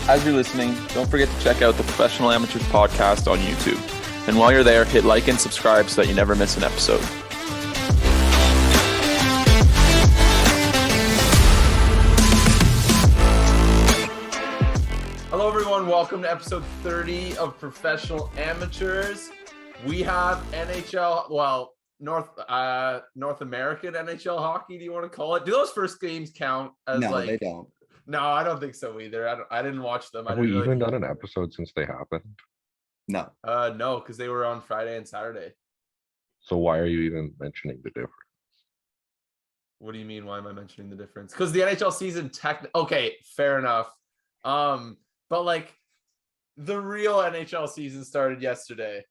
As you're listening, don't forget to check out the Professional Amateurs podcast on YouTube. And while you're there, hit like and subscribe so that you never miss an episode. Hello everyone, welcome to episode 30 of Professional Amateurs. We have NHL, North American NHL hockey, do you want to call it? Do those first games count as No, they don't. No, I don't think so either. I didn't watch them. Have we even done an episode since they happened? No. No, because they were on Friday and Saturday. So why are you even mentioning the difference? What do you mean? Why am I mentioning the difference? Because the NHL season okay, fair enough. But like the real NHL season started yesterday.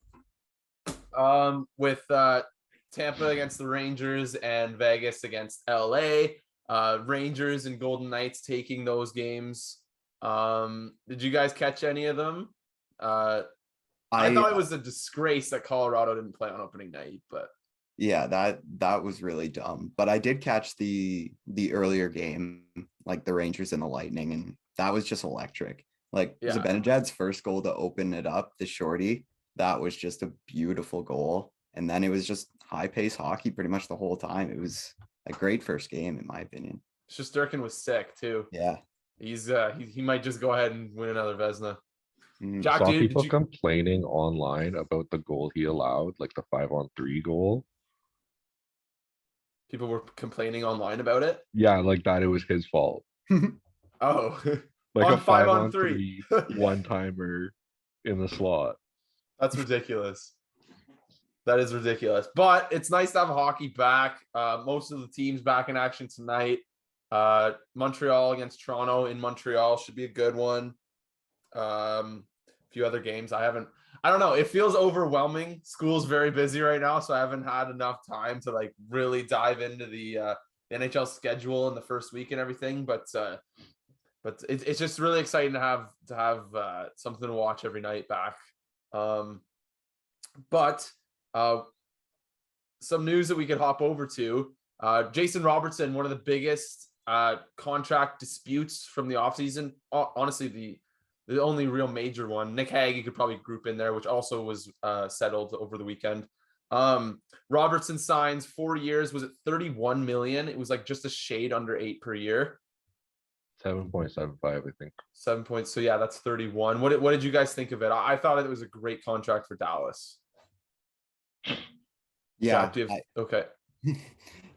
With Tampa against the Rangers and Vegas against LA. Rangers and Golden Knights taking those games. Did you guys catch any of them? I thought it was a disgrace that Colorado didn't play on opening night, but yeah, that was really dumb. But I did catch the earlier game, like the Rangers and the Lightning, and that was just electric. Like Zibanejad's first goal to open it up, the shorty, that was just a beautiful goal. And then it was just high-paced hockey pretty much the whole time. It was a great first game, in my opinion. Shesterkin was sick too. Yeah, he's he might just go ahead and win another Vezina. Jack, saw people complaining online about the goal he allowed, like the 5-on-3 goal. People were complaining online about it. Yeah, like that it was his fault. Oh, like on a 5-on-3 one-timer in the slot. That's ridiculous. That is ridiculous, but it's nice to have hockey back. Most of the teams back in action tonight. Montreal against Toronto in Montreal should be a good one. A few other games. I don't know. It feels overwhelming. School's very busy right now, so I haven't had enough time to like really dive into the NHL schedule in the first week and everything. But it's just really exciting to have something to watch every night back. But some news that we could hop over to. Jason Robertson, one of the biggest contract disputes from the offseason. Honestly, the only real major one. Nick Hague you could probably group in there, which also was settled over the weekend. Robertson signs 4 years. Was it 31 million? It was like just a shade under 8 per year. 7.75, I think. 7 points. So yeah, that's 31. What did you guys think of it? I thought it was a great contract for Dallas. Yeah. Jack, okay.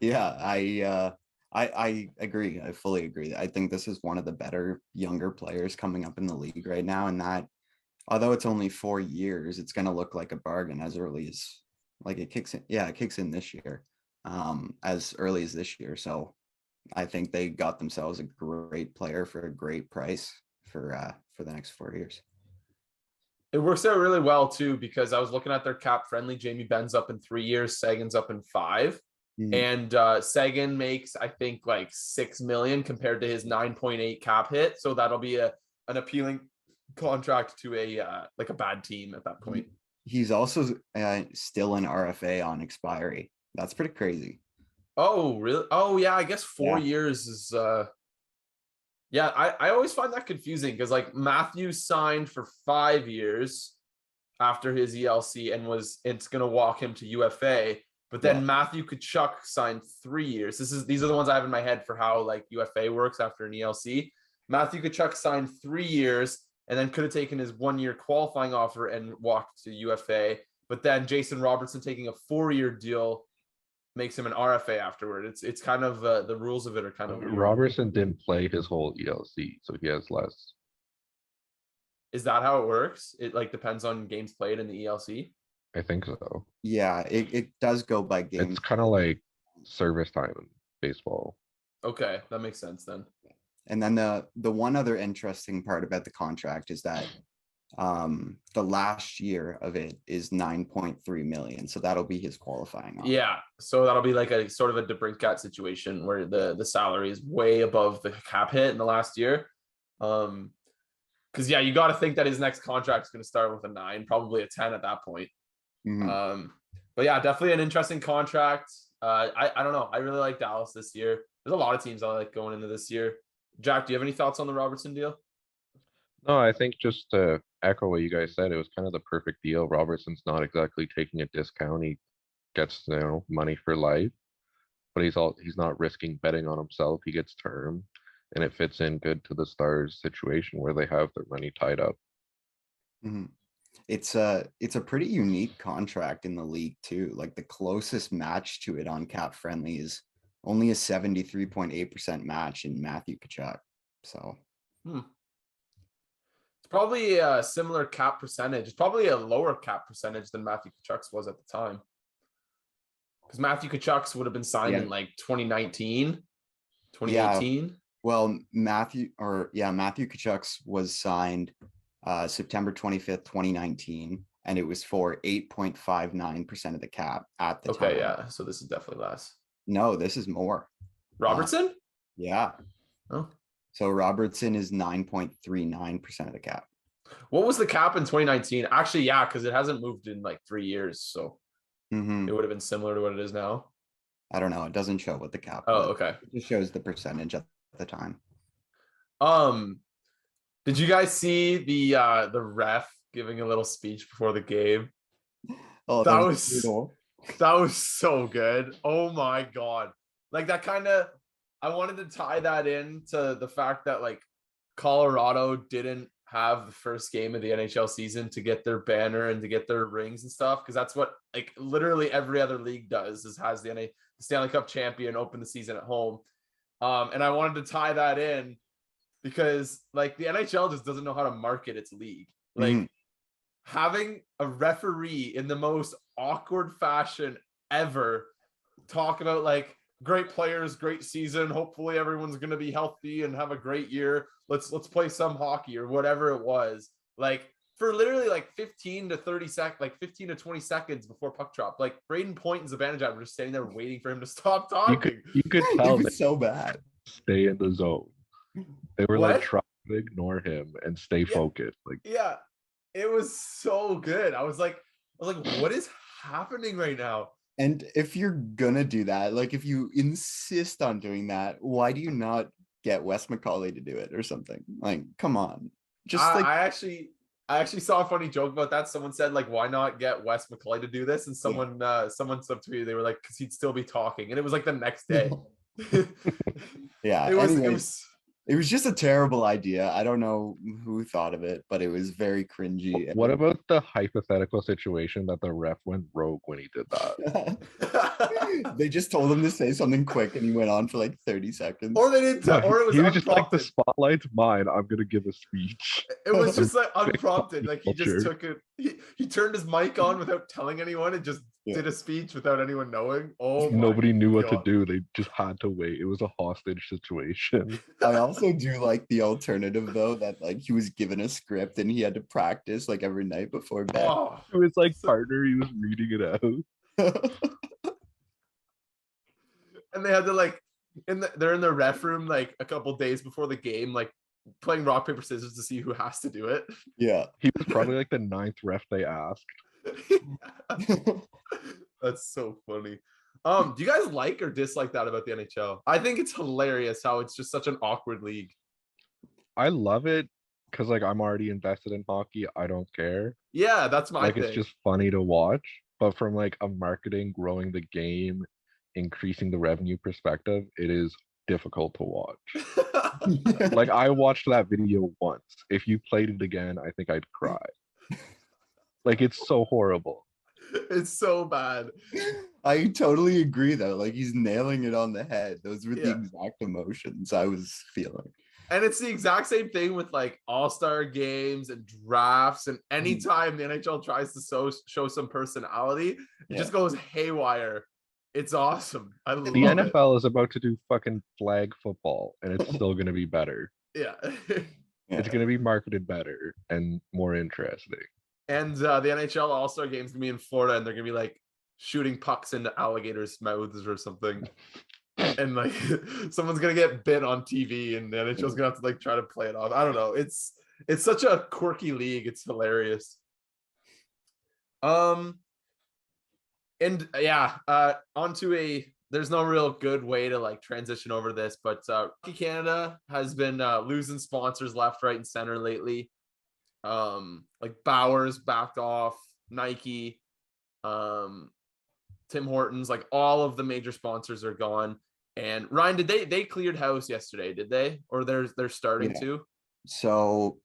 Yeah, I agree. I fully agree. I think this is one of the better younger players coming up in the league right now. And that, although it's only 4 years, it's going to look like a bargain as early as like it kicks in. Yeah, it kicks in this year, as early as this year. So I think they got themselves a great player for a great price for the nenext 4 years. It works out really well too, because I was looking at their cap friendly. Jamie Benn's up in 3 years, Sagan's up in 5. And Sagan makes, I think, like 6 million compared to his 9.8 cap hit. So that'll be an appealing contract to a bad team at that point. He's also still an RFA on expiry. That's pretty crazy. Oh, really? Oh, yeah. I guess 4 years is I always find that confusing because like Matthews signed for 5 years after his ELC and it's going to walk him to UFA. But then Matthew Tkachuk signed 3 years. These are the ones I have in my head for how like UFA works after an ELC. Matthew Tkachuk signed 3 years and then could have taken his 1 year qualifying offer and walked to UFA. But then Jason Robertson taking a 4-year deal makes him an RFA afterward. It's kind of the rules of it are kind of weird. Robertson didn't play his whole ELC, so he has less. Is that how it works? It like depends on games played in the ELC. I think so. Yeah, it does go by game. It's kind of like service time in baseball. Okay, that makes sense then. And then the one other interesting part about the contract is that the last year of it is 9.3 million. So that'll be his qualifying offer. Yeah. So that'll be like a sort of a DeBrincat situation where the salary is way above the cap hit in the last year. Because you got to think that his next contract is going to start with a 9, probably a 10 at that point. But yeah, definitely an interesting contract. I don't know. I really like Dallas this year. There's a lot of teams I like going into this year. Jack, do you have any thoughts on the Robertson deal? No, I think just to echo what you guys said, it was kind of the perfect deal. Robertson's not exactly taking a discount. He gets, money for life, but he's not risking betting on himself. He gets term, and it fits in good to the Stars situation where they have their money tied up. Mhm. It's a pretty unique contract in the league too. Like the closest match to it on Cap Friendly is only a 73.8% match in Matthew Tkachuk. So It's probably a similar cap percentage. It's probably a lower cap percentage than Matthew Tkachuk's was at the time. Because Matthew Tkachuk's would have been signed Yeah. in like 2019, Yeah. 2018. Well, Matthew Tkachuk's was signed September 25th, 2019, and it was for 8.59% of the cap at the time. Okay, yeah. So this is definitely less. No, this is more. Robertson? Yeah. Oh. So Robertson is 9.39% of the cap. What was the cap in 2019? Actually, yeah, because it hasn't moved in like 3 years. So it would have been similar to what it is now. I don't know. It doesn't show what the cap Oh, was. okay. It just shows the percentage at the time. Did you guys see the ref giving a little speech before the game? Oh, that was so good. Oh my god. Like that kind of, I wanted to tie that in to the fact that like Colorado didn't have the first game of the NHL season to get their banner and to get their rings and stuff, because that's what like literally every other league does, is has the Stanley Cup champion open the season at home. And I wanted to tie that in because like the NHL just doesn't know how to market its league. Like having a referee in the most awkward fashion ever talk about like great players, great season, hopefully everyone's going to be healthy and have a great year. Let's play some hockey or whatever it was. Like for literally like 15 to 30 seconds, like 15 to 20 seconds before puck drop, like Braden Point and Zibanejad were just standing there waiting for him to stop talking. You could tell it was so bad. Stay in the zone. They were like trying to ignore him and stay focused. Like it was so good. I was like, what is happening right now? And if you're gonna do that, like if you insist on doing that, why do you not get Wes McCauley to do it or something? Like, come on. Just like I actually saw a funny joke about that. Someone said like, why not get Wes McCauley to do this? And someone subtweeted, they were like, because he'd still be talking. And it was like the next day. Yeah. It was just a terrible idea. I don't know who thought of it, but it was very cringy. What about the hypothetical situation that the ref went rogue when he did that? They just told him to say something quick and he went on for like 30 seconds. Or they didn't or it was he was just like, the spotlight's mine, I'm gonna give a speech. It was just like unprompted. Like he just took it. He turned his mic on without telling anyone and just did a speech without anyone knowing. Oh, nobody knew what to do. They just had to wait. It was a hostage situation. I also do like the alternative though, that like he was given a script and he had to practice like every night before bed. It was like partner, he was reading it out. And they had to like they're in the ref room like a couple days before the game, like playing rock paper scissors to see who has to do it. Yeah, he was probably like the 9th ref they asked. That's so funny. Do you guys like or dislike that about the NHL? I think it's hilarious how it's just such an awkward league. I love it because like I'm already invested in hockey. I don't care. Yeah, that's my thing. It's just funny to watch. But from like a marketing, growing the game, increasing the revenue perspective, it is difficult to watch. Like I watched that video once. If you played it again, I think I'd cry. Like it's so horrible. It's so bad. I totally agree though. Like he's nailing it on the head. Those were the exact emotions I was feeling. And it's the exact same thing with like all-star games and drafts. And anytime the NHL tries to show some personality, it just goes haywire. It's awesome. I love it. The NFL is about to do fucking flag football and it's still going to be better. Yeah. It's going to be marketed better and more interesting. And the NHL All-Star game's gonna be in Florida, and they're gonna be like shooting pucks into alligators' mouths or something. And like someone's gonna get bit on TV, and the NHL's gonna have to like try to play it off. I don't know. It's such a quirky league. It's hilarious. And yeah, onto a there's no real good way to like transition over this, but Hockey Canada has been losing sponsors left, right, and center lately. Like Bowers backed off, Nike, Tim Hortons, like all of the major sponsors are gone. And Ryan, did they cleared house yesterday? Did they, or they're starting Yeah. to? So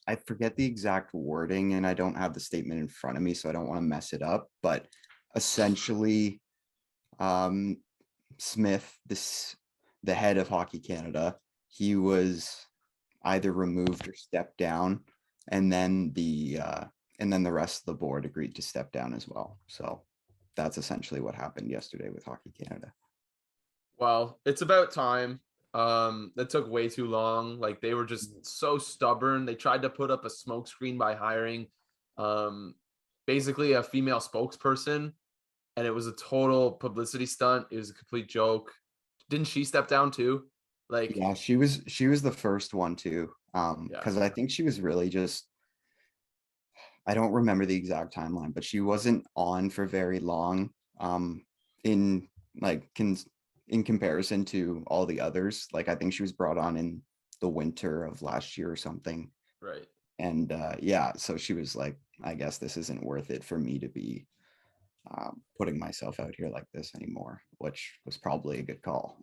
I forget the exact wording and I don't have the statement in front of me, so I don't want to mess it up. But essentially, Smith, the head of Hockey Canada, he was either removed or stepped down, and then the rest of the board agreed to step down as well. So that's essentially what happened yesterday with Hockey Canada. Well, it's about time. That took way too long. Like they were just so stubborn. They tried to put up a smokescreen by hiring basically a female spokesperson, and it was a total publicity stunt. It was a complete joke. Didn't she step down too? Like Yeah, she was the first one too. Because I think she was really just, I don't remember the exact timeline, but she wasn't on for very long. In like in comparison to all the others, like I think she was brought on in the winter of last year or something. right. And yeah, so she was like, I guess this isn't worth it for me to be putting myself out here like this anymore, which was probably a good call.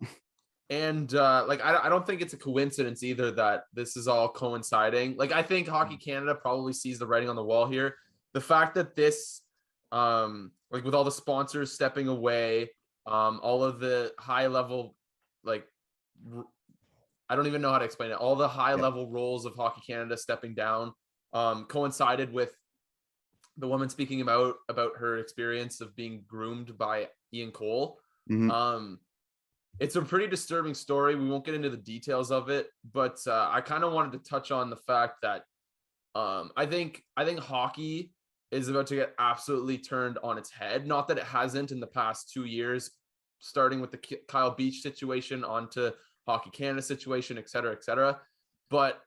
And like I don't think it's a coincidence either that this is all coinciding. Like I think Hockey Canada probably sees the writing on the wall here. The fact that this like with all the sponsors stepping away, all of the high level like I don't even know how to explain it. All the high level roles of Hockey Canada stepping down coincided with the woman speaking about her experience of being groomed by Ian Cole. Mhm. It's a pretty disturbing story. We won't get into the details of it, but I kind of wanted to touch on the fact that I think hockey is about to get absolutely turned on its head. Not that it hasn't in the past 2 years, starting with the Kyle Beach situation onto Hockey Canada situation, et cetera, et cetera. But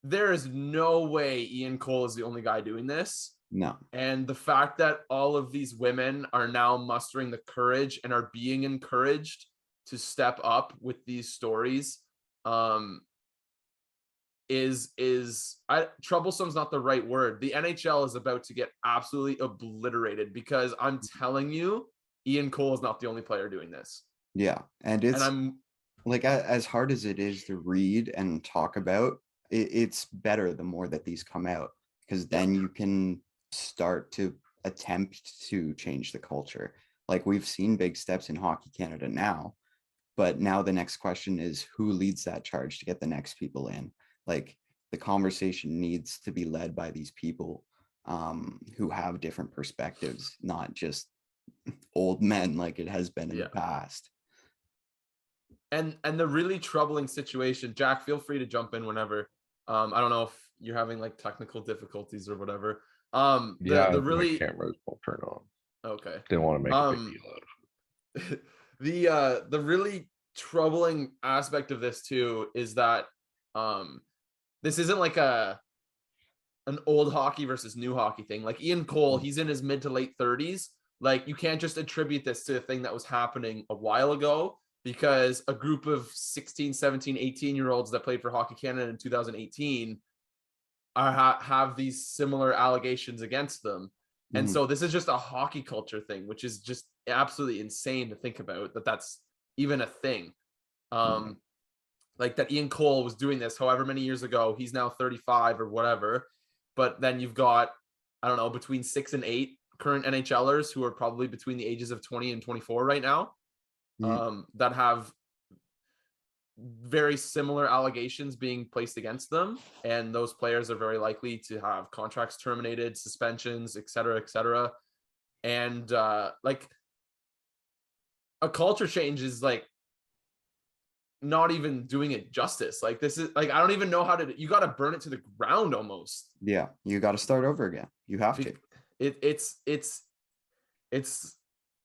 there is no way Ian Cole is the only guy doing this. No. And the fact that all of these women are now mustering the courage and are being encouraged to step up with these stories troublesome's not the right word. The NHL is about to get absolutely obliterated because I'm telling you, Ian Cole is not the only player doing this. Yeah, and I'm like, as hard as it is to read and talk about, it's better the more that these come out, because then you can start to attempt to change the culture. Like we've seen big steps in Hockey Canada now, but now the next question is who leads that charge to get the next people in? Like the conversation needs to be led by these people who have different perspectives, not just old men like it has been in the past. And the really troubling situation, Jack, feel free to jump in whenever. I don't know if you're having like technical difficulties or whatever. The really my cameras won't turn on. Okay. Didn't want to make a big deal out of it. The really troubling aspect of this too is that this isn't like an old hockey versus new hockey thing. Like Ian Cole, he's in his mid to late 30s. Like you can't just attribute this to a thing that was happening a while ago, because a group of 16, 17, 18-year-olds that played for Hockey Canada in 2018 have these similar allegations against them. And so this is just a hockey culture thing, which is just absolutely insane to think about that's even a thing. Like that Ian Cole was doing this however many years ago. He's now 35 or whatever. But then you've got, I don't know, between 6 and 8 current NHLers who are probably between the ages of 20 and 24 right now, that have very similar allegations being placed against them. And those players are very likely to have contracts terminated, suspensions, et cetera, et cetera. And like a culture change is like not even doing it justice. Like this is like, I don't even know how to, you got to burn it to the ground almost. Yeah. You got to start over again. You have to.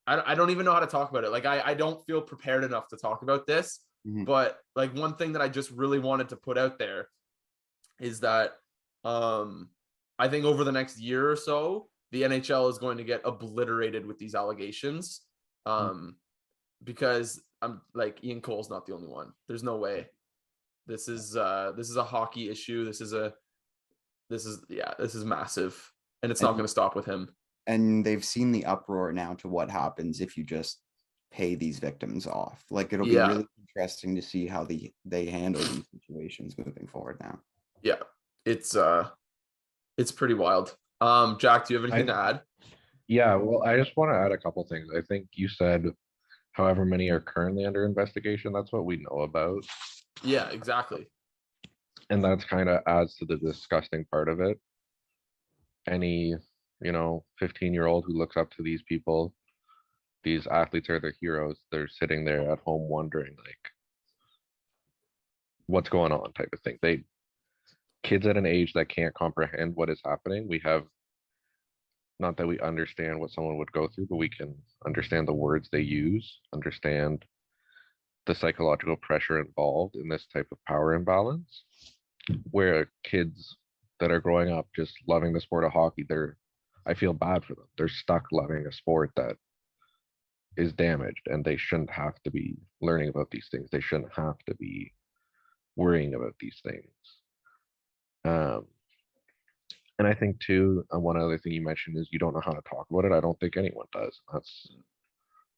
I don't even know how to talk about it. Like I don't feel prepared enough to talk about this, but like one thing that I just really wanted to put out there is that I think over the next year or so, the NHL is going to get obliterated with these allegations. because I'm like Ian Cole's not the only one. There's no way. This is a hockey issue. This is massive, and it's not going to stop with him. And they've seen the uproar now to what happens if you just pay these victims off. Like it'll be really interesting to see how they handle these situations moving forward now. Yeah, it's pretty wild. Jack, do you have anything to add? Yeah, well, I just want to add a couple things. I think you said however many are currently under investigation. That's what we know about. Yeah, exactly. And that's kind of adds to the disgusting part of it. Any, 15-year-old who looks up to these people, these athletes are their heroes. They're sitting there at home wondering, like, what's going on type of thing. Kids at an age that can't comprehend what is happening, we have, not that we understand what someone would go through, but we can understand the words they use, understand the psychological pressure involved in this type of power imbalance, where kids that are growing up just loving the sport of hockey, I feel bad for them. They're stuck loving a sport that is damaged, and they shouldn't have to be learning about these things. They shouldn't have to be worrying about these things. And I think too, one other thing you mentioned is you don't know how to talk about it. I don't think anyone does.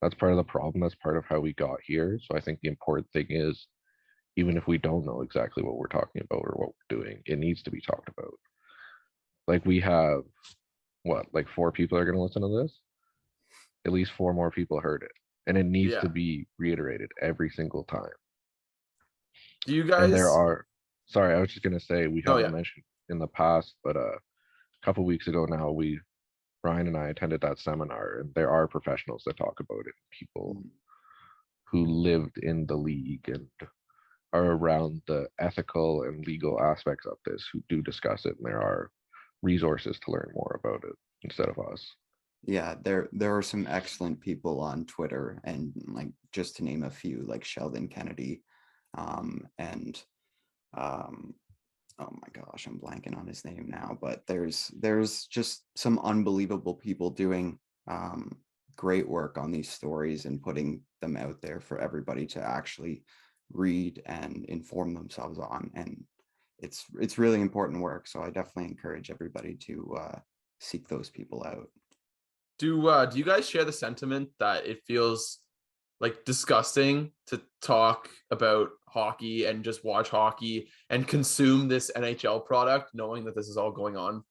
That's part of the problem. That's part of how we got here. So I think the important thing is, even if we don't know exactly what we're talking about or what we're doing, it needs to be talked about. Like we have, like 4 people are going to listen to this? At least 4 more people heard it. And it needs to be reiterated every single time. Do you guys... And sorry, I was just going to say, we haven't mentioned in the past, but a couple weeks ago now, Ryan and I attended that seminar, and there are professionals that talk about it. People who lived in the league and are around the ethical and legal aspects of this who do discuss it, and there are resources to learn more about it instead of us. Yeah, there are some excellent people on Twitter, and like just to name a few, like Sheldon Kennedy, and oh my gosh, I'm blanking on his name now, but there's just some unbelievable people doing great work on these stories and putting them out there for everybody to actually read and inform themselves on. And it's really important work. So I definitely encourage everybody to seek those people out. Do you guys share the sentiment that it feels like disgusting to talk about hockey and just watch hockey and consume this NHL product, knowing that this is all going on?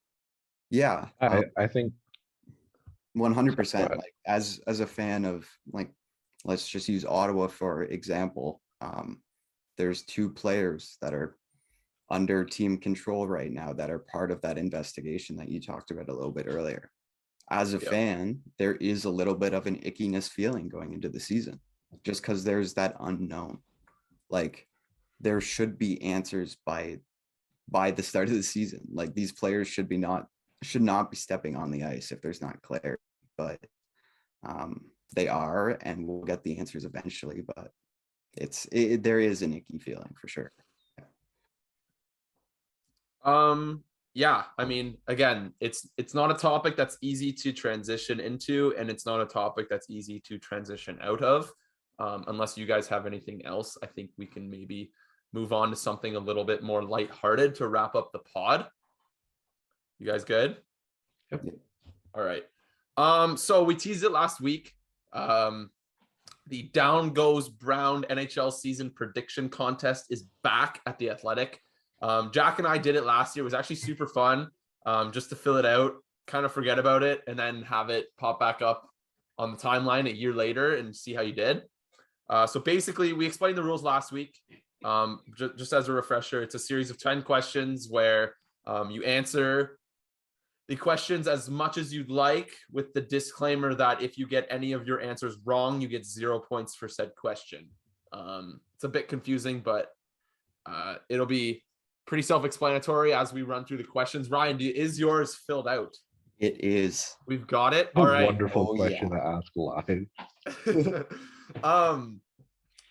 Yeah, I think 100%. Like as a fan of, like, let's just use Ottawa for example. There's 2 players that are under team control right now that are part of that investigation that you talked about a little bit earlier. As a fan, there is a little bit of an ickiness feeling going into the season, just because there's that unknown. Like there should be answers by the start of the season. Like these players should not be stepping on the ice if there's not clarity, but they are, and we'll get the answers eventually. But there is an icky feeling for sure. Yeah, I mean, again, it's not a topic that's easy to transition into, and it's not a topic that's easy to transition out of. Unless you guys have anything else, I think we can maybe move on to something a little bit more lighthearted to wrap up the pod. You guys good? Yep. All right. So we teased it last week. The Down Goes Brown NHL season prediction contest is back at the Athletic. Jack and I did it last year. It was actually super fun, just to fill it out, kind of forget about it, and then have it pop back up on the timeline a year later and see how you did. So basically, we explained the rules last week. Just as a refresher, it's a series of 10 questions where you answer the questions as much as you'd like, with the disclaimer that if you get any of your answers wrong, you get 0 points for said question. It's a bit confusing, but it'll be pretty self-explanatory as we run through the questions. Ryan, is yours filled out? It is. We've got it. All right. Wonderful question to ask live.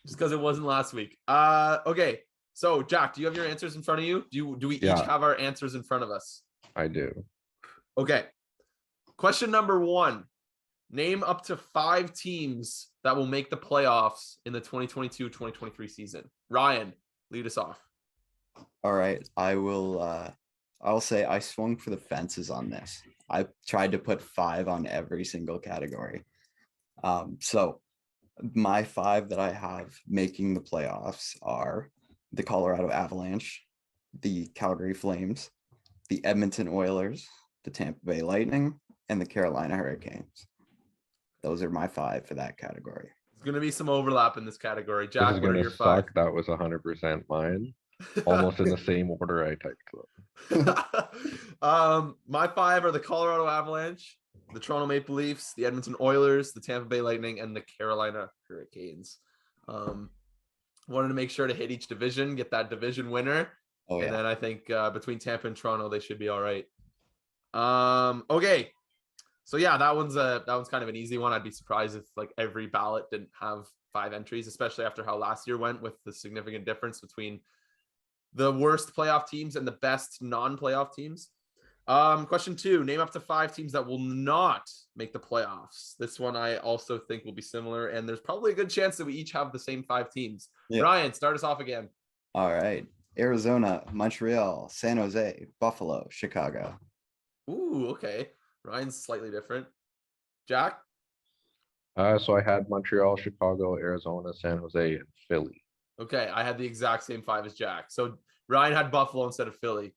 Just because it wasn't last week. Okay. So Jack, do you have your answers in front of you? Do we each have our answers in front of us? I do. Okay. Question number 1. Name up to 5 teams that will make the playoffs in the 2022-2023 season. Ryan, lead us off. All right, I'll say I swung for the fences on this. I tried to put 5 on every single category. So my 5 that I have making the playoffs are the Colorado Avalanche, the Calgary Flames, the Edmonton Oilers, the Tampa Bay Lightning, and the Carolina Hurricanes. Those are my 5 for that category. There's going to be some overlap in this category. This Jack, is what are gonna your 5? suck. That was 100% mine. Almost in the same order I typed them. My 5 are the Colorado Avalanche, the Toronto Maple Leafs, the Edmonton Oilers, the Tampa Bay Lightning, and the Carolina Hurricanes. Wanted to make sure to hit each division, get that division winner. Oh And yeah. then I think between Tampa and Toronto, they should be all right. Okay. So yeah, that one's kind of an easy one. I'd be surprised if like every ballot didn't have 5 entries, especially after how last year went with the significant difference between the worst playoff teams and the best non-playoff teams. Question 2, name up to 5 teams that will not make the playoffs. This one I also think will be similar, and there's probably a good chance that we each have the same 5 teams. Yeah. Ryan, start us off again. All right. Arizona, Montreal, San Jose, Buffalo, Chicago. Ooh, okay. Ryan's slightly different. Jack? So I had Montreal, Chicago, Arizona, San Jose, and Philly. Okay, I had the exact same 5 as Jack. So Ryan had Buffalo instead of Philly.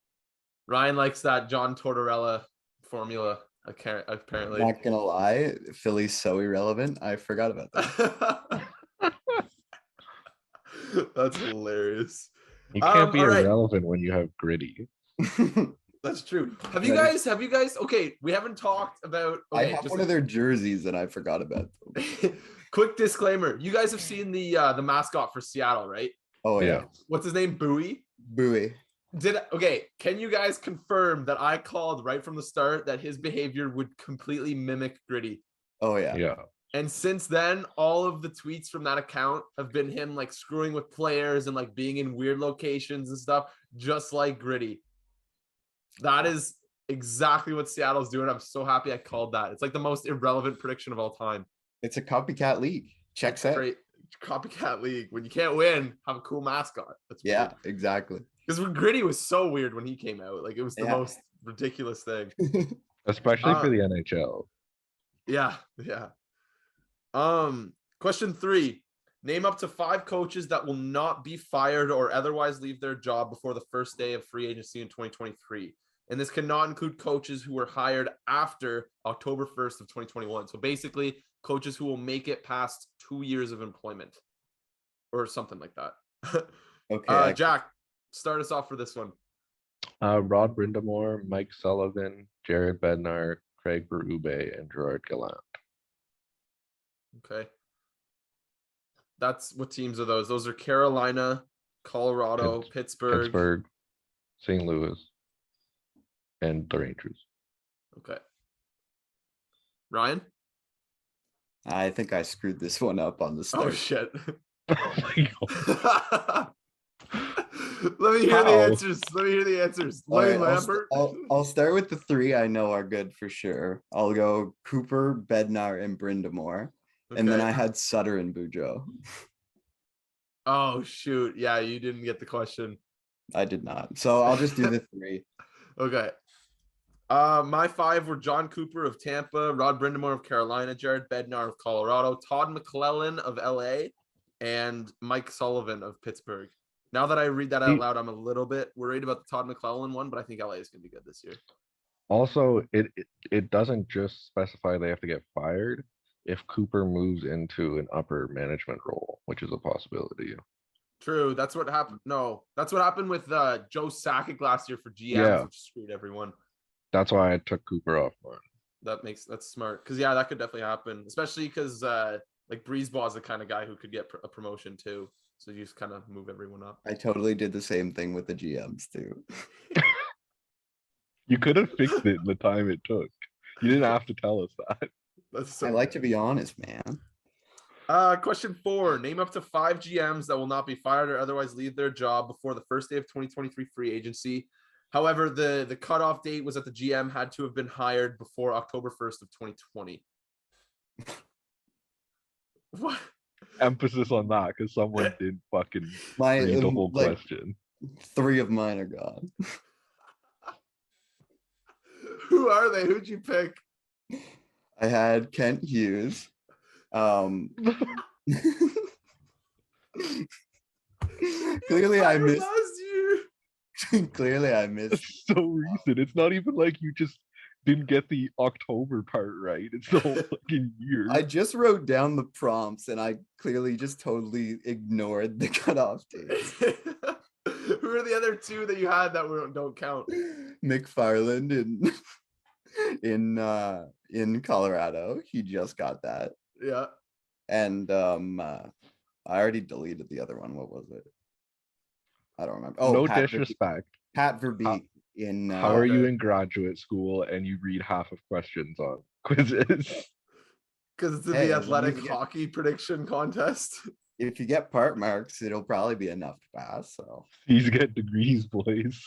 Ryan likes that John Tortorella formula, apparently. Not gonna lie, Philly's so irrelevant. I forgot about that. That's hilarious. You can't be all right. irrelevant when you have Gritty. That's true. Have you guys, okay, we haven't talked about, okay, I have one of their jerseys and I forgot about them. Quick disclaimer. You guys have seen the mascot for Seattle, right? Oh yeah. Yeah. What's his name? Bowie? Bowie. Can you guys confirm that I called right from the start that his behavior would completely mimic Gritty? Oh yeah. Yeah. And since then, all of the tweets from that account have been him like screwing with players and like being in weird locations and stuff, just like Gritty. That is exactly what Seattle's doing. I'm so happy I called that. It's like the most irrelevant prediction of all time. It's a copycat league. Checks out. Great copycat league. When you can't win, have a cool mascot. That's Yeah, exactly. Because Gritty was so weird when he came out. Like it was the most ridiculous thing. Especially for the NHL. Yeah. Question 3. Name up to 5 coaches that will not be fired or otherwise leave their job before the first day of free agency in 2023. And this cannot include coaches who were hired after October 1st of 2021. So basically, coaches who will make it past 2 years of employment or something like that. Okay. Jack, start us off for this one. Rod Brindamore, Mike Sullivan, Jared Bednar, Craig Berube, and Gerard Gallant. Okay. That's what teams are those? Those are Carolina, Colorado, Pittsburgh, St. Louis, and the Rangers. Okay. Ryan? I think I screwed this one up on the start. Oh shit. Oh my God. Let me hear the answers. All right, Lane Lambert. I'll start with the 3 I know are good for sure. I'll go Cooper, Bednar, and Brindamore. And then Okay. I had Sutter and Boudreaux. Oh shoot. Yeah, you didn't get the question. I did not. So I'll just do the 3. Okay. My 5 were John Cooper of Tampa, Rod Brindamore of Carolina, Jared Bednar of Colorado, Todd McClellan of LA, and Mike Sullivan of Pittsburgh. Now that I read that out loud, I'm a little bit worried about the Todd McClellan one, but I think LA is going to be good this year. Also, it doesn't just specify they have to get fired if Cooper moves into an upper management role, which is a possibility. True. That's what happened. No, that's what happened with Joe Sakic last year for GMs, which screwed everyone. That's why I took Cooper off mine. That's smart. Because yeah, that could definitely happen, especially because like Breezeball is the kind of guy who could get a promotion too. So you just kind of move everyone up. I totally did the same thing with the GMs too. You could have fixed it in the time it took. You didn't have to tell us that. That's so I like to be honest, man. Question 4. Name up to 5 GMs that will not be fired or otherwise leave their job before the first day of 2023 free agency. However, the cutoff date was that the GM had to have been hired before October 1st of 2020. What? Emphasis on that because someone didn't fucking My read the whole like question. 3 of mine are gone. Who are they? Who'd you pick? I had Kent Hughes. Clearly I missed. Last year. Clearly I missed. It's so recent. It's not even like you just didn't get the October part right. It's the whole fucking year. I just wrote down the prompts and I clearly just totally ignored the cutoff dates. Who are the other two that you had that don't count? McFarland in Colorado. He just got that. Yeah. And I already deleted the other one. What was it? I don't remember. Oh, No Pat disrespect. Pat Verbeek in How are you okay. in graduate school and you read half of questions on quizzes? Because it's in Hey, the as long as athletic you get- hockey prediction contest. if you get part marks, it'll probably be enough to pass. So These get degrees, boys.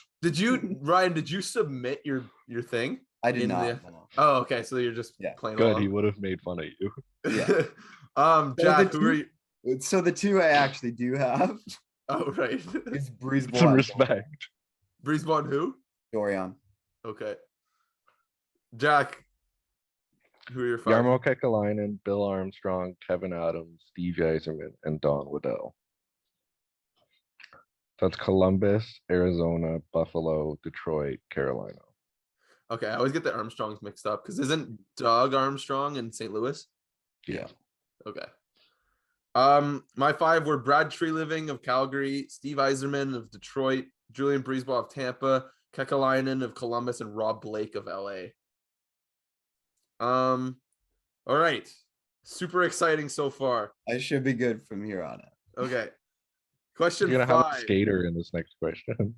Ryan, did you submit your thing? I did In not. the- no. Oh, okay. So you're just Yeah. playing Good, he along. would have made fun of you. Yeah. Jack, the who are two- you? So the two I actually do have Oh, right. is Brisebois Some and respect. Brisbane who? Dorian. Okay. Jack, who are your five? Jarmo Kekalainen, Bill Armstrong, Kevin Adams, Steve Yzerman, and Don Waddell. That's Columbus, Arizona, Buffalo, Detroit, Carolina. Okay, I always get the Armstrongs mixed up because isn't Doug Armstrong in St. Louis? Yeah. Okay. My five were Brad Treliving of Calgary, Steve Yzerman of Detroit, Julian Brisebois of Tampa, Kekalainen of Columbus, and Rob Blake of LA. All right. Super exciting so far. I should be good from here on out. Okay. Question You're gonna have a 5. skater in this next question.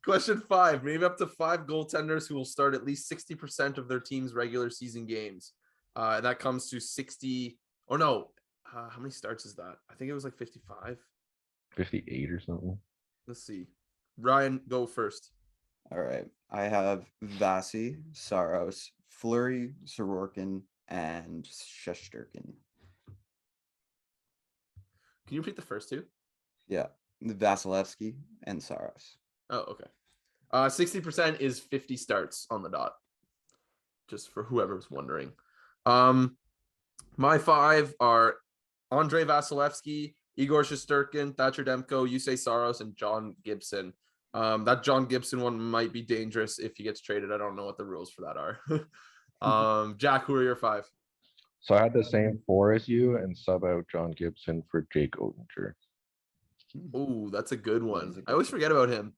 Question 5. Name up to 5 goaltenders who will start at least 60% of their team's regular season games. And that comes to 60. Or no, how many starts is that? I think it was like 55. 58 or something. Let's see. Ryan, go first. All right. I have Vasi, Saros, Fleury, Sorokin, and Shesterkin. Can you repeat the first two? Yeah. Vasilevsky and Saros. Oh, okay. 60% is 50 starts on the dot. Just for whoever's wondering. My 5 are Andrei Vasilevsky, Igor Shesterkin, Thatcher Demko, Yusei Saros, and John Gibson. That John Gibson one might be dangerous if he gets traded. I don't know what the rules for that are. Jack, who are your 5? So I had the same 4 as you and sub out John Gibson for Jake Oettinger. Oh, that's a good That one. is a good I always one. forget about him.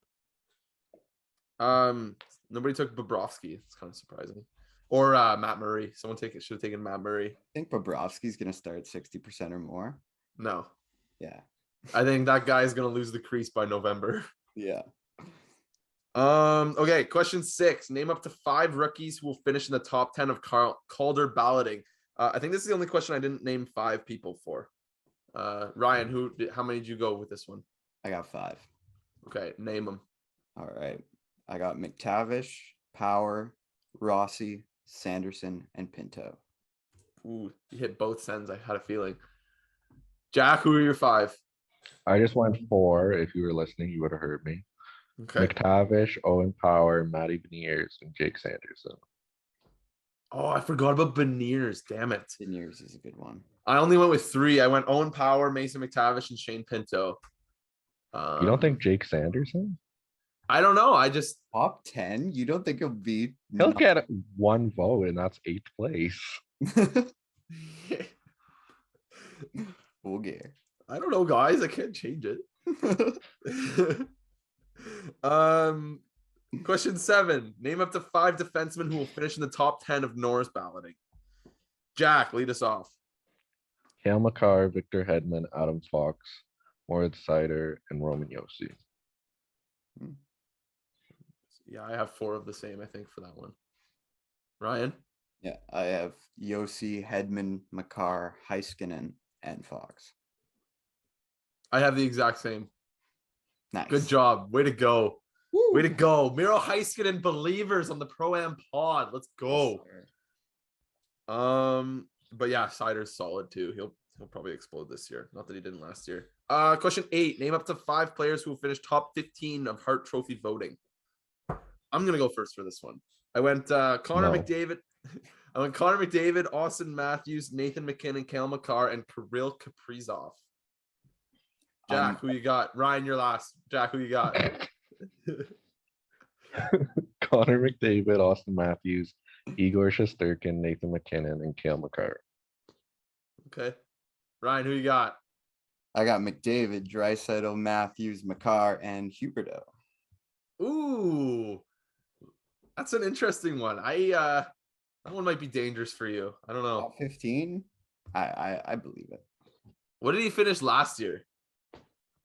Nobody took Bobrovsky. It's kind of surprising. Or Matt Murray. Someone should have taken Matt Murray. I think Bobrovsky's going to start 60% or more. No, Yeah. I think that guy is gonna lose the crease by November. Yeah. Okay, question 6. Name up to 5 rookies who will finish in the top 10 of Calder balloting. I think this is the only question I didn't name 5 people for. Ryan, how many did you go with this one? I got 5. Okay, name them. All right. I got McTavish, Power, Rossi, Sanderson, and Pinto. Ooh, you hit both sends. I had a feeling. Jack, who are your 5? I just went 4. If you were listening, you would have heard me. Okay. McTavish, Owen Power, Matty Beniers, and Jake Sanderson. Oh, I forgot about Beniers. Damn it. Beniers is a good one. I only went with 3. I went Owen Power, Mason McTavish, and Shane Pinto. You don't think Jake Sanderson? I don't know. I just Top 10? You don't think he'll be? He'll get 1 vote, and that's 8th place. Okay. I don't know, guys. I can't change it. Question 7. Name up to 5 defensemen who will finish in the top 10 of Norris balloting. Jack, lead us off. Cale Makar, Victor Hedman, Adam Fox, Moritz Seider, and Roman Yossi. Yeah, I have 4 of the same, I think, for that one. Ryan? Yeah, I have Yossi, Hedman, Makar, Heiskanen, and Fox. I have the exact same. Nice. Good job. Way to go. Woo. Way to go. Miro Heiskanen believers on the Pro-Am pod. Let's go. Yes, sir. But yeah, Sider's solid too. He'll probably explode this year. Not that he didn't last year. Question 8. Name up to 5 players who will finish top 15 of Hart Trophy voting. I'm gonna go first for this one. I went Connor No. McDavid. I went Connor McDavid, Austin Matthews, Nathan McKinnon, Kale McCarr, and Kirill Kaprizov. Jack, who you got? Ryan, you're last. Jack, who you got? Connor McDavid, Austin Matthews, Igor Shesterkin, Nathan McKinnon, and Kale McCarr. Okay. Ryan, who you got? I got McDavid, Draisaitl, Matthews, McCarr, and Huberdeau. Ooh, that's an interesting one. That one might be dangerous for you. I don't know. Top 15? I believe it. What did he finish last year?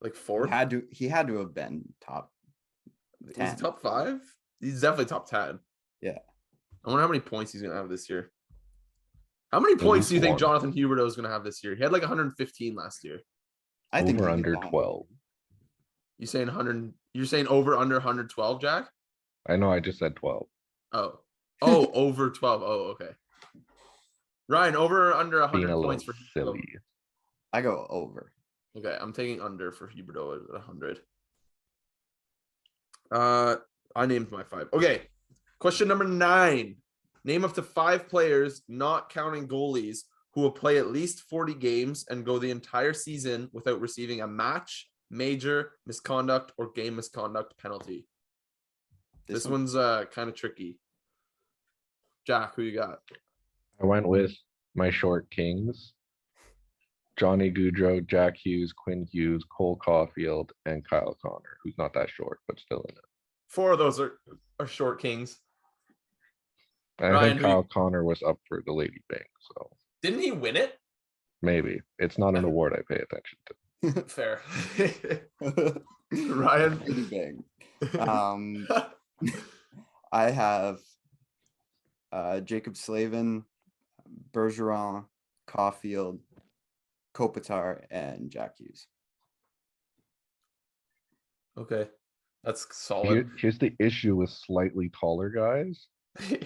Like He 4th? had to have been top Was 10. he top 5? He's definitely top 10. Yeah. I wonder how many points he's gonna have this year. How many points do you think one. Jonathan Huberdeau is gonna have this year? He had like 115 last year. I think Over he under did that. 12. You saying 100? You're saying over under 112, Jack? I know I just said 12. Oh, over 12. Oh, okay. Ryan, over or under Being 100 a little points for Huberdeau? silly. I go over. Okay, I'm taking under for Huberdeau at 100. I named my 5. Okay, question number 9. Name up to 5 players, not counting goalies, who will play at least 40 games and go the entire season without receiving a match, major, misconduct, or game misconduct penalty. This one's kind of tricky. Jack, who you got? I went with my short kings. Johnny Gaudreau, Jack Hughes, Quinn Hughes, Cole Caulfield, and Kyle Connor, who's not that short, but still in it. 4 of those are short kings. And I Ryan, think who you- Kyle Connor was up for the Lady Bing, so Didn't he win it? maybe. It's not an award I pay attention to. Fair. Ryan. Pretty big. I have Jacob Slavin, Bergeron, Caulfield, Kopitar, and Jack Hughes. Okay, that's solid. Here's the issue with slightly taller guys.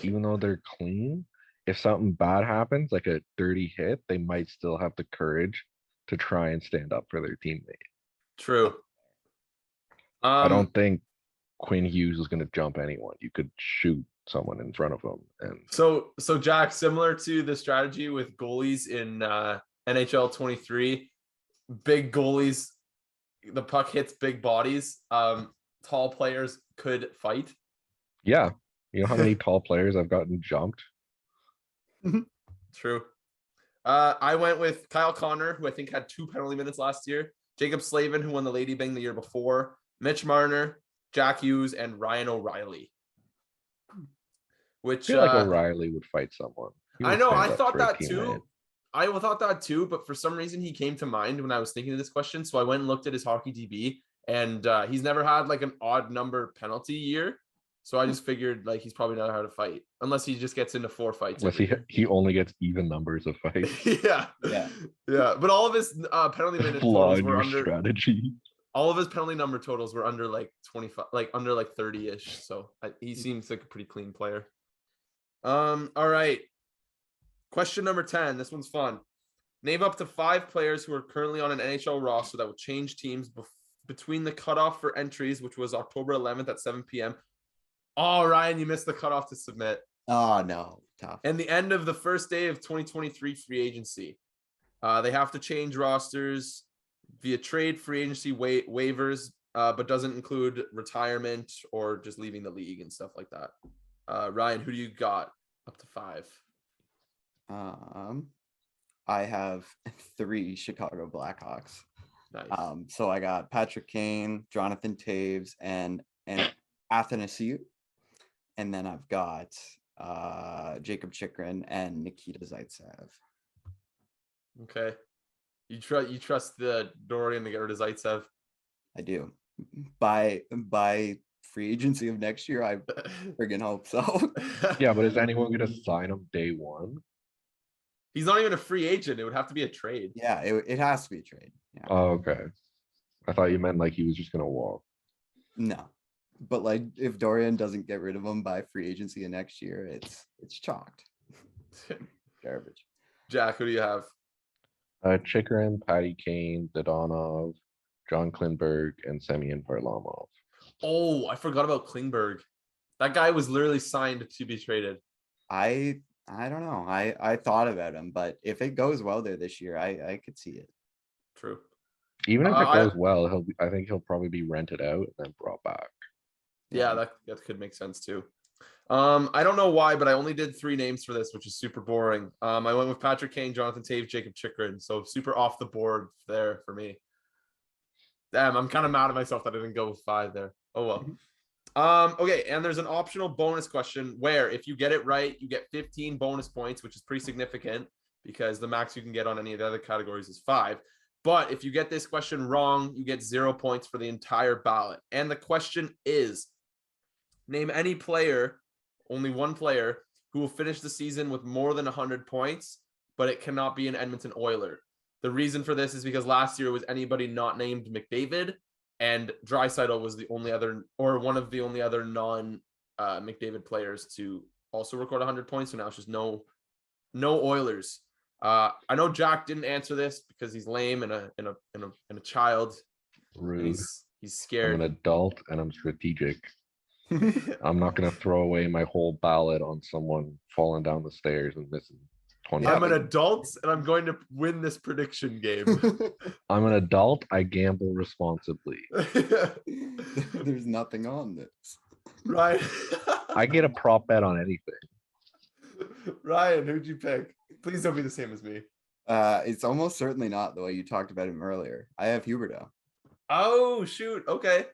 Even though they're clean, if something bad happens, like a dirty hit, they might still have the courage to try and stand up for their teammate. True. I don't think Quinn Hughes is going to jump anyone. You could shoot someone in front of him. And So Jack, similar to the strategy with goalies in NHL 23, big goalies, the puck hits big bodies. Tall players could fight. yeah, you know how many tall players I've gotten jumped? True. I went with Kyle Connor, who I think had 2 penalty minutes last year. Jacob Slavin, who won the Lady Bing the year before. Mitch Marner, Jack Hughes, and Ryan O'Reilly. I Which feel like O'Reilly would fight someone. He I would know, stand I up thought for a that teammate. too. I thought that too, but for some reason he came to mind when I was thinking of this question. So I went and looked at his hockey DB, and he's never had like an odd number penalty year. So I just figured like he's probably not how to fight unless he just gets into 4 fights. Unless he only gets even numbers of fights. Yeah. But all of his penalty minute Flaw totals in were your under. strategy. All of his penalty number totals were under like 25, like under like 30-ish. So he seems like a pretty clean player. All right. Question number 10. This one's fun. Name up to 5 players who are currently on an NHL roster that will change teams between the cutoff for entries, which was October 11th at 7 p.m. Oh, Ryan, you missed the cutoff to submit. Oh, no. Tough. And the end of the first day of 2023 free agency. They have to change rosters via trade, free agency waivers, but doesn't include retirement or just leaving the league and stuff like that. Ryan, who do you got up to 5? I have 3 Chicago Blackhawks. Nice. So I got Patrick Kane, Jonathan Taves, and Athanasiou. And then I've got Jacob Chikrin and Nikita Zaitsev. Okay. You trust the Dorian to get rid of Zaitsev? I do. By free agency of next year, I friggin' hope so. Yeah, but is anyone going to sign him day one? He's not even a free agent. It would have to be a trade. Yeah, it has to be a trade. Yeah. Oh, okay. I thought you meant like he was just going to walk. No. But like if Dorian doesn't get rid of him by free agency of next year, it's chalked. Garbage. Jack, who do you have? Chikrin, Patty Kane, Dodonov, John Klingberg, and Semyon Varlamov. Oh, I forgot about Klingberg. That guy was literally signed to be traded. I don't know. I thought about him, but if it goes well there this year, I could see it. True. Even if it goes well, I think he'll probably be rented out and then brought back. Yeah, that could make sense too. I don't know why, but I only did 3 names for this, which is super boring. I went with Patrick Kane, Jonathan Toews, Jacob Chikrin. So super off the board there for me. Damn, I'm kind of mad at myself that I didn't go with 5 there. Oh well. Okay, and there's an optional bonus question where if you get it right, you get 15 bonus points, which is pretty significant because the max you can get on any of the other categories is 5. But if you get this question wrong, you get 0 points for the entire ballot. And the question is, name any player, only one player, who will finish the season with more than 100 points, but it cannot be an Edmonton Oiler. The reason for this is because last year it was anybody not named McDavid, and Draisaitl was the only other, or one of the only other non McDavid players to also record 100 points. So now it's just no Oilers. I know Jack didn't answer this because he's lame and a child. Rude. And he's scared. I'm an adult and I'm strategic. I'm not gonna throw away my whole ballot on someone falling down the stairs and missing 20. I'm an adult and I'm going to win this prediction game. I'm an adult. I gamble responsibly. There's nothing on this. Right. I get a prop bet on anything. Ryan, who'd you pick? Please don't be the same as me. It's almost certainly not the way you talked about him earlier. I have Huberdeau. Oh shoot. Okay.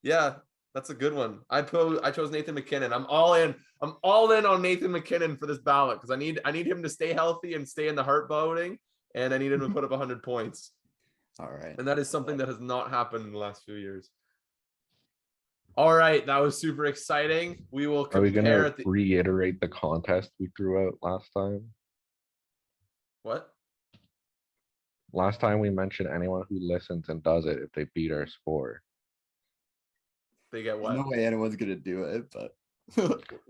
Yeah, that's a good one. I chose Nathan McKinnon. I'm all in. I'm all in on Nathan McKinnon for this ballot because I need him to stay healthy and stay in the Hart voting, and I need him to put up 100 points. All right. And that is something that has not happened in the last few years. All right, that was super exciting. We will compare. Are we gonna reiterate the contest we threw out last time? What? Last time we mentioned anyone who listens and does it if they beat our score. They get what? There's no way anyone's gonna do it, but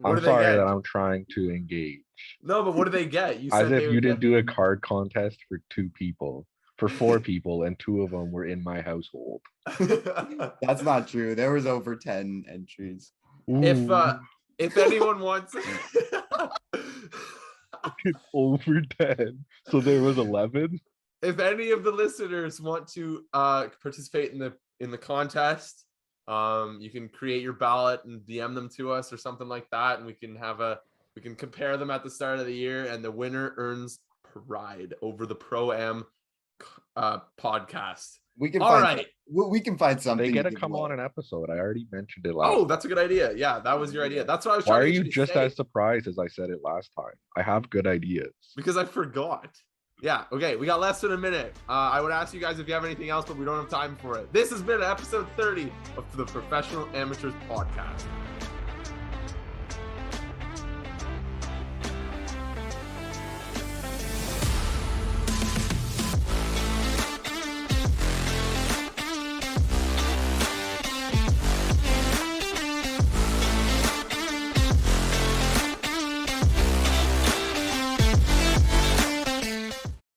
I'm sorry that I'm trying to engage. No, but what do they get? You said as if you didn't do a card contest for 2 people, for 4 people, and 2 of them were in my household. That's not true. There was over 10 entries. If anyone wants over 10, so there was 11. If any of the listeners want to participate in the contest, you can create your ballot and DM them to us or something like that, and we can compare them at the start of the year, and the winner earns pride over the Pro-Am podcast. We can find something. They get to come on an episode. I already mentioned it last. Oh, that's a good idea. Yeah, that was your idea. That's what I was Why trying to are you just as surprised as I said it last time? I have good ideas. Because I forgot. Yeah, okay, we got less than a minute. I would ask you guys if you have anything else, but we don't have time for it. This has been episode 30 of the Professional Amateurs Podcast.